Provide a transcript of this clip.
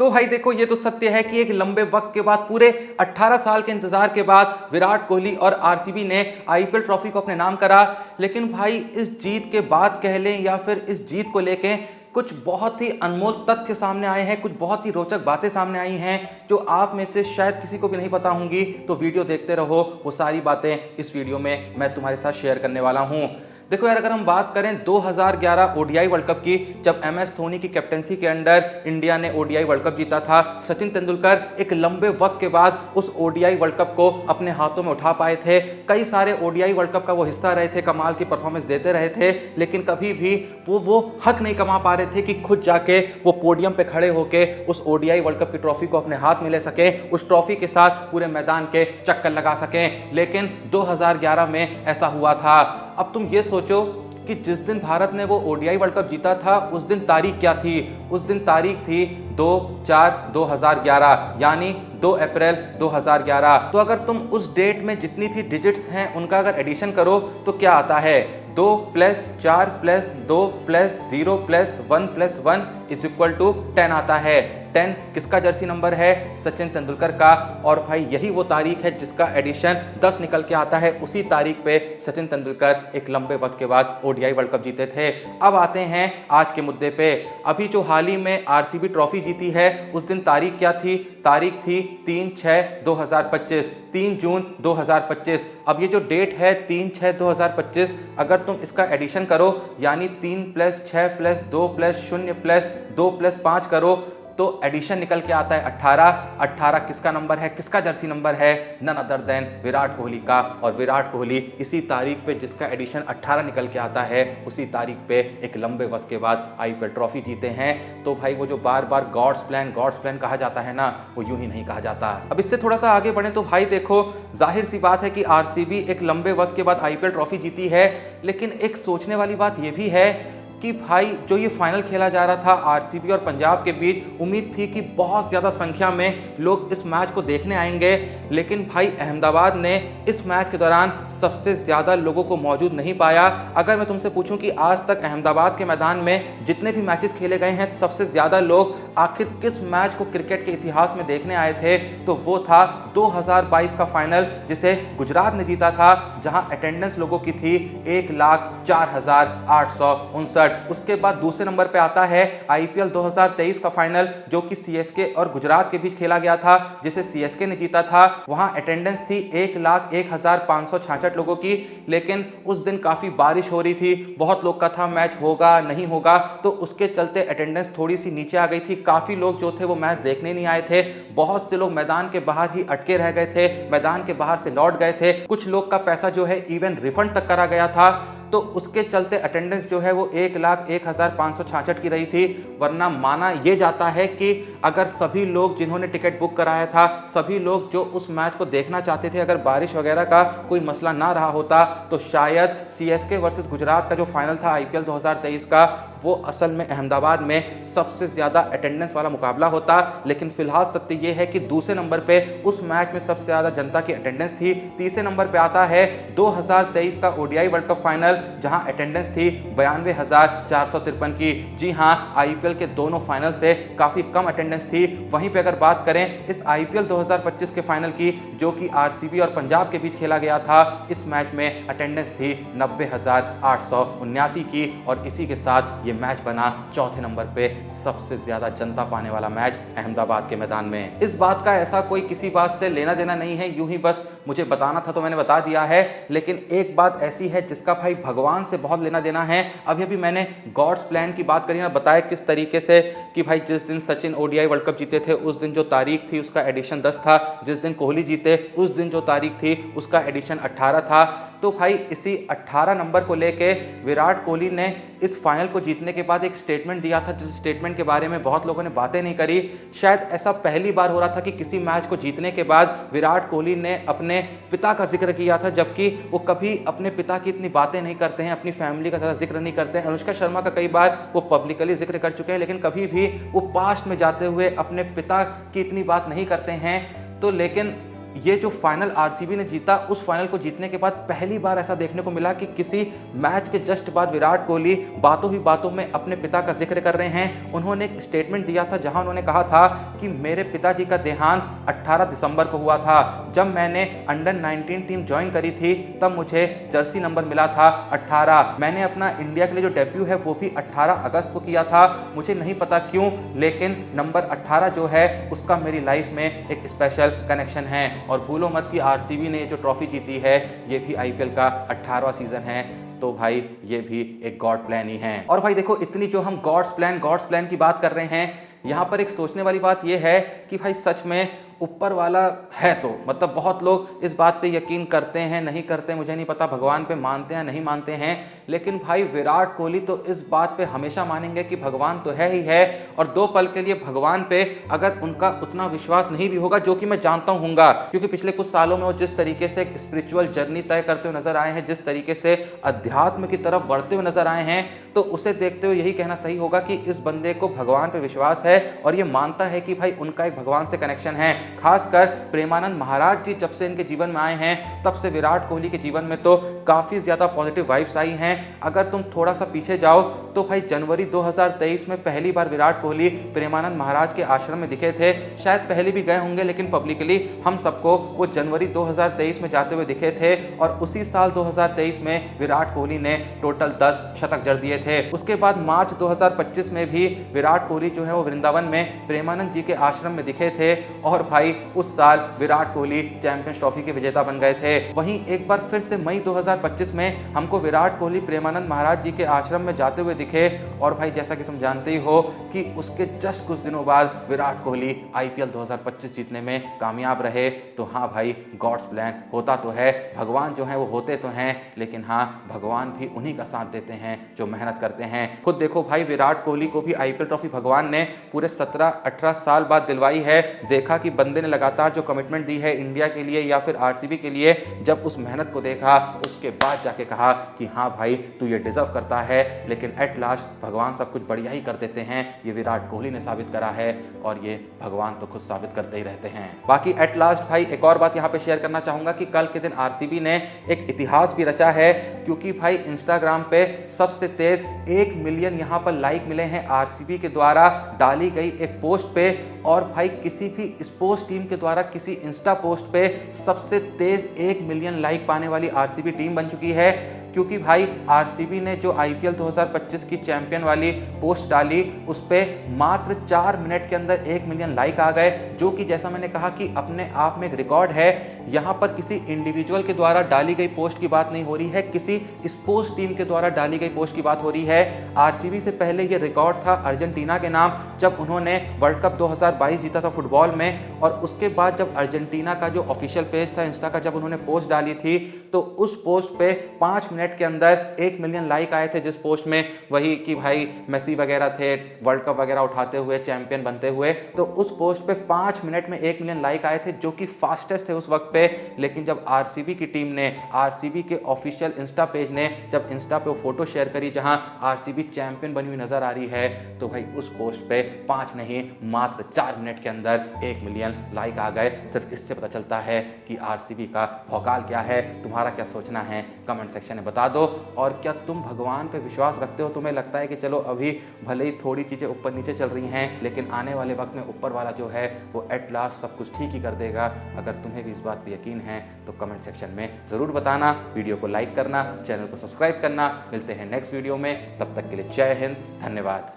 तो भाई देखो, ये तो सत्य है कि एक लंबे वक्त के बाद, पूरे 18 साल के इंतजार के बाद विराट कोहली और आरसीबी ने आईपीएल ट्रॉफी को अपने नाम करा। लेकिन भाई इस जीत के बाद कह लें या फिर इस जीत को लेके कुछ बहुत ही अनमोल तथ्य सामने आए हैं, कुछ बहुत ही रोचक बातें सामने आई हैं जो आप में से शायद किसी को भी नहीं पता होंगी। तो वीडियो देखते रहो, वो सारी बातें इस वीडियो में मैं तुम्हारे साथ शेयर करने वाला हूं। देखो यार, अगर हम बात करें 2011 ओडीआई वर्ल्ड कप की, जब एमएस धोनी की कैप्टनसी के अंडर इंडिया ने ओडीआई वर्ल्ड कप जीता था, सचिन तेंदुलकर एक लंबे वक्त के बाद उस ओडीआई वर्ल्ड कप को अपने हाथों में उठा पाए थे। कई सारे ओडीआई वर्ल्ड कप का वो हिस्सा रहे थे, कमाल की परफॉर्मेंस देते रहे थे, लेकिन कभी भी वो हक नहीं कमा पा रहे थे कि खुद जाके वो पोडियम पे खड़े होके उस ओडीआई वर्ल्ड कप की ट्रॉफी को अपने हाथ में ले सके, उस ट्रॉफी के साथ पूरे मैदान के चक्कर लगा सकें। लेकिन 2011 में ऐसा हुआ था। अब तुम ये सोचो कि जिस दिन भारत ने वो ओडीआई वर्ल्ड कप जीता था, उस दिन तारीख क्या थी? उस दिन तारीख थी 2/4/2011, यानी 2 अप्रैल 2011। तो अगर तुम उस डेट में जितनी भी डिजिट्स हैं उनका अगर एडिशन करो तो क्या आता है? 2 + 4 + 2 + 0 + 1 + 1 = 10 आता है। 10 किसका जर्सी नंबर है? सचिन तेंदुलकर का। और भाई यही वो तारीख है जिसका एडिशन 10 निकल के आता है। उसी तारीख पे सचिन तेंदुलकर एक लंबे वक्त के बाद ओडीआई वर्ल्ड कप जीते थे। अब आते हैं आज के मुद्दे पे। अभी जो हाल ही में आरसीबी ट्रॉफी जीती है, उस दिन तारीख क्या थी? तारीख थी 3/6/2025, 3 जून 2025। अब ये जो डेट है 3/6/2025, अगर तुम इसका एडिशन करो, यानी 3 + 6 + 2 + 0 + 2 + 5 करो, तो एडिशन निकल के आता है 18। 18 किसका नंबर है, किसका जर्सी नंबर है? None other than Virat Kohli का। और विराट कोहली इसी तारीख पे, जिसका एडिशन 18 निकल के आता है, उसी तारीख पे एक लंबे वक्त के बाद आईपीएल ट्रॉफी जीते हैं। तो भाई वो जो बार बार गॉड्स प्लान कहा जाता है ना, वो यूं ही नहीं कहा जाता। अब इससे थोड़ा सा आगे बढ़े तो भाई देखो, जाहिर सी बात है कि आरसीबी एक लंबे वक्त के बाद आईपीएल ट्रॉफी जीती है, लेकिन एक सोचने वाली बात यह भी है कि भाई जो ये फाइनल खेला जा रहा था आरसीबी और पंजाब के बीच, उम्मीद थी कि बहुत ज़्यादा संख्या में लोग इस मैच को देखने आएंगे। लेकिन भाई अहमदाबाद ने इस मैच के दौरान सबसे ज़्यादा लोगों को मौजूद नहीं पाया। अगर मैं तुमसे पूछूं कि आज तक अहमदाबाद के मैदान में जितने भी मैचेस खेले गए हैं, सबसे ज़्यादा लोग आखिर किस मैच को क्रिकेट के इतिहास में देखने आए थे, तो वो था 2022 का फाइनल, जिसे गुजरात ने जीता था, जहां अटेंडेंस लोगों की थी 1,04,859। उसके बाद दूसरे नंबर पे आता है आईपीएल 2023 का फाइनल, जो कि सीएसके और गुजरात के बीच खेला गया था, जिसे सीएसके ने जीता था। वहां अटेंडेंस थी 1,01,566 लोगों की। लेकिन उस दिन काफी बारिश हो रही थी, बहुत लोग का था मैच होगा नहीं होगा, तो उसके चलते अटेंडेंस थोड़ी सी नीचे आ गई थी। काफी लोग जो थे वो मैच देखने नहीं आए थे। बहुत से लोग मैदान के बाहर ही अटके रह गए थे, मैदान के बाहर से लौट गए थे। कुछ लोग का पैसा जो है इवन रिफंड तक करा गया था। तो उसके चलते अटेंडेंस जो है वो 1,01,566 की रही थी। वरना माना यह जाता है कि अगर सभी लोग जिन्होंने टिकट बुक कराया था, सभी लोग जो उस मैच को देखना चाहते थे, अगर बारिश वगैरह का कोई मसला ना रहा होता, तो शायद सीएसके वर्सेस गुजरात का जो फाइनल था आईपीएल 2023 का, वो असल में अहमदाबाद में सबसे ज्यादा अटेंडेंस वाला मुकाबला होता। लेकिन फिलहाल सत्य यह है कि दूसरे नंबर पे उस मैच में सबसे ज्यादा जनता की अटेंडेंस थी। तीसरे नंबर पे आता है 2023 का ओडीआई वर्ल्ड कप फाइनल, जहां अटेंडेंस थी 92,453 की। जी हां, आईपीएल के दोनों फाइनल से काफी कम अटेंडेंस थी। वहीं पे अगर बात करें इस आईपीएल 2025 के फाइनल की, जो कि आरसीबी और पंजाब के बीच खेला गया था, इस मैच में अटेंडेंस थी 90,879 की। और इसी के साथ ये मैच बना चौथे नंबर पे सबसे ज्यादा जनता पाने वाला मैच अहमदाबाद के मैदान में। इस बात का ऐसा कोई किसी बात से लेना देना नहीं है, यूं ही बस मुझे बताना था तो मैंने बता दिया है। लेकिन एक बात ऐसी है जिसका भाई भगवान से बहुत लेना देना है। अभी अभी मैंने गॉड्स प्लान की बात करी ना, बताया किस तरीके से कि भाई जिस दिन सचिन ओडीआई वर्ल्ड कप जीते थे, उस दिन जो तारीख थी उसका एडिशन 10 था। जिस दिन कोहली जीते, उस दिन जो तारीख थी उसका एडिशन 18 था। तो भाई इसी 18 नंबर को लेके विराट कोहली ने इस फाइनल को जीतने के बाद एक स्टेटमेंट दिया था, जिस स्टेटमेंट के बारे में बहुत लोगों ने बातें नहीं करी। शायद ऐसा पहली बार हो रहा था कि किसी मैच को जीतने के बाद विराट कोहली ने अपने पिता का जिक्र किया था, जबकि वो कभी अपने पिता की इतनी बातें नहीं करते हैं, अपनी फैमिली का ज़्यादा जिक्र नहीं करते हैं। अनुष्का शर्मा का कई बार वो पब्लिकली जिक्र कर चुके हैं, लेकिन कभी भी वो पास्ट में जाते हुए अपने पिता की इतनी बात नहीं करते हैं। तो लेकिन ये जो फाइनल आरसीबी ने जीता, उस फाइनल को जीतने के बाद पहली बार ऐसा देखने को मिला कि किसी मैच के जस्ट बाद विराट कोहली बातों ही बातों में अपने पिता का जिक्र कर रहे हैं। उन्होंने एक स्टेटमेंट दिया था जहां उन्होंने कहा था कि मेरे पिताजी का देहांत 18 दिसंबर को हुआ था। जब मैंने अंडर 19 टीम ज्वाइन करी थी तब मुझे जर्सी नंबर मिला था 18। मैंने अपना इंडिया के लिए जो डेब्यू है वो भी 18 अगस्त को किया था। मुझे नहीं पता क्यों, लेकिन नंबर 18 जो है उसका मेरी लाइफ में एक स्पेशल कनेक्शन है। और भूलो मत कि आरसीबी ने जो ट्रॉफी जीती है ये भी आईपीएल का 18वां सीजन है। तो भाई ये भी एक गॉड प्लान ही है। और भाई देखो, इतनी जो हम गॉड्स प्लान की बात कर रहे हैं, यहाँ पर एक सोचने वाली बात यह है कि भाई सच में ऊपर वाला है। तो मतलब बहुत लोग इस बात पे यकीन करते हैं, नहीं करते मुझे नहीं पता, भगवान पे मानते हैं नहीं मानते हैं, लेकिन भाई विराट कोहली तो इस बात पे हमेशा मानेंगे कि भगवान तो है ही है। और दो पल के लिए भगवान पे अगर उनका उतना विश्वास नहीं भी होगा, जो कि मैं जानता हूँगा, क्योंकि पिछले कुछ सालों में वो जिस तरीके से एक स्पिरिचुअल जर्नी तय करते हुए नजर आए हैं, जिस तरीके से अध्यात्म की तरफ बढ़ते हुए नजर आए हैं, तो उसे देखते हुए यही कहना सही होगा कि इस बंदे को भगवान पे विश्वास है और ये मानता है कि भाई उनका एक भगवान से कनेक्शन है। खासकर प्रेमानंद महाराज जी जब से इनके जीवन में आए हैं तब से विराट कोहली के जीवन में तो काफी ज्यादा पॉजिटिव वाइब्स आई हैं। अगर तुम थोड़ा सा पीछे जाओ तो भाई जनवरी 2023 में पहली बार विराट कोहली प्रेमानंद महाराज के आश्रम में दिखे थे। शायद पहले भी गए होंगे, लेकिन पब्लिकली हम सबको वो जनवरी 2023 में जाते हुए दिखे थे। और उसी साल 2023 में विराट कोहली ने टोटल 10 शतक जड़ दिए थे। उसके बाद मार्च 2025 में भी विराट कोहली जो है वो वृंदावन में प्रेमानंद जी के आश्रम में दिखे थे। और भाई उस साल विराट कोहली चैंपियंस ट्रॉफी के विजेता बन गए थे। वहीं एक बार फिर से मई 2025 में हमको विराट कोहली प्रेमानंद महाराज जी के आश्रम में जाते हुए दिखे। और भाई जैसा कि तुम जानते ही हो कि उसके जस्ट कुछ दिनों बाद विराट कोहली आईपीएल 2025 जीतने में कामयाब रहे। तो हाँ भाई, गॉड्स प्लान होता तो है, भगवान जो है वो होते तो हैं, लेकिन हाँ भगवान भी उन्हीं का साथ देते हैं जो मेहनत करते हैं। खुद देखो भाई, विराट कोहली को भी आईपीएल ट्रॉफी भगवान ने पूरे 17-18 साल बाद दिलवाई है। देखा कि बंदे ने लगातार जो कमिटमेंट दी है इंडिया के लिए या फिर आरसीबी के लिए, जब उस मेहनत को देखा उसके बाद जाके कहा कि हाँ भाई तू ये डिजर्व करता है। लेकिन एट लास्ट भगवान सब कुछ बढ़िया ही कर देते हैं, ये विराट कोहली ने साबित करा है और ये भगवान तो खुद साबित करते ही रहते हैं। बाकी एट लास्ट भाई एक और बात यहाँ पे शेयर करना चाहूंगा कि कल के दिन आरसीबी ने एक इतिहास भी रचा है, क्योंकि भाई इंस्टाग्राम पे सबसे तेज 1 मिलियन यहाँ पर लाइक मिले हैं आरसीबी के द्वारा डाली गई एक पोस्ट पे। और भाई किसी भी स्पोर्ट्स टीम के द्वारा किसी इंस्टा पोस्ट पे सबसे तेज 1 मिलियन लाइक पाने वाली आरसीबी टीम बन चुकी है। क्योंकि भाई आरसीबी ने जो आईपीएल 2025 की चैंपियन वाली पोस्ट डाली उस पे मात्र 4 मिनट के अंदर 1 मिलियन लाइक आ गए, जो कि जैसा मैंने कहा कि अपने आप में एक रिकॉर्ड है। यहाँ पर किसी इंडिविजुअल के द्वारा डाली गई पोस्ट की बात नहीं हो रही है, किसी स्पोर्ट्स टीम के द्वारा डाली गई पोस्ट की बात हो रही है। आरसीबी से पहले ये रिकॉर्ड था अर्जेंटीना के नाम, जब उन्होंने वर्ल्ड कप 2022 जीता था फुटबॉल में। और उसके बाद जब अर्जेंटीना का जो ऑफिशियल पेज था इंस्टा का, जब उन्होंने पोस्ट डाली थी तो उस पोस्ट पे 5 मिनट के अंदर 1 मिलियन लाइक आए थे। जिस पोस्ट में वही कि भाई मेसी वगैरह थे वर्ल्ड कप वगैरह उठाते हुए, चैंपियन बनते हुए, तो उस पोस्ट पे 5 मिनट में 1 मिलियन लाइक आए थे, जो कि फास्टेस्ट थे उस वक्त पे। लेकिन जब आरसीबी की टीम ने, आरसीबी के ऑफिशियल इंस्टा पेज ने जब इंस्टा पे वो फोटो शेयर करी जहां आरसीबी चैंपियन बनी हुई नजर आ रही है, तो भाई उस पोस्ट पे 5 नहीं मात्र 4 मिनट के अंदर 1 मिलियन लाइक आ गए। सिर्फ इससे पता चलता है कि आरसीबी का भौकाल क्या है। तुम्हारा क्या सोचना है कमेंट सेक्शन में बता दो। और क्या तुम भगवान पे विश्वास रखते हो? तुम्हें लगता है कि चलो अभी भले ही थोड़ी चीजें ऊपर नीचे चल रही हैं, लेकिन आने वाले वक्त में ऊपर वाला जो है वो एट लास्ट सब कुछ ठीक ही कर देगा? अगर तुम्हें भी इस बात पे यकीन है तो कमेंट सेक्शन में जरूर बताना, वीडियो को लाइक करना, चैनल को सब्सक्राइब करना। मिलते हैं नेक्स्ट वीडियो में, तब तक के लिए जय हिंद, धन्यवाद।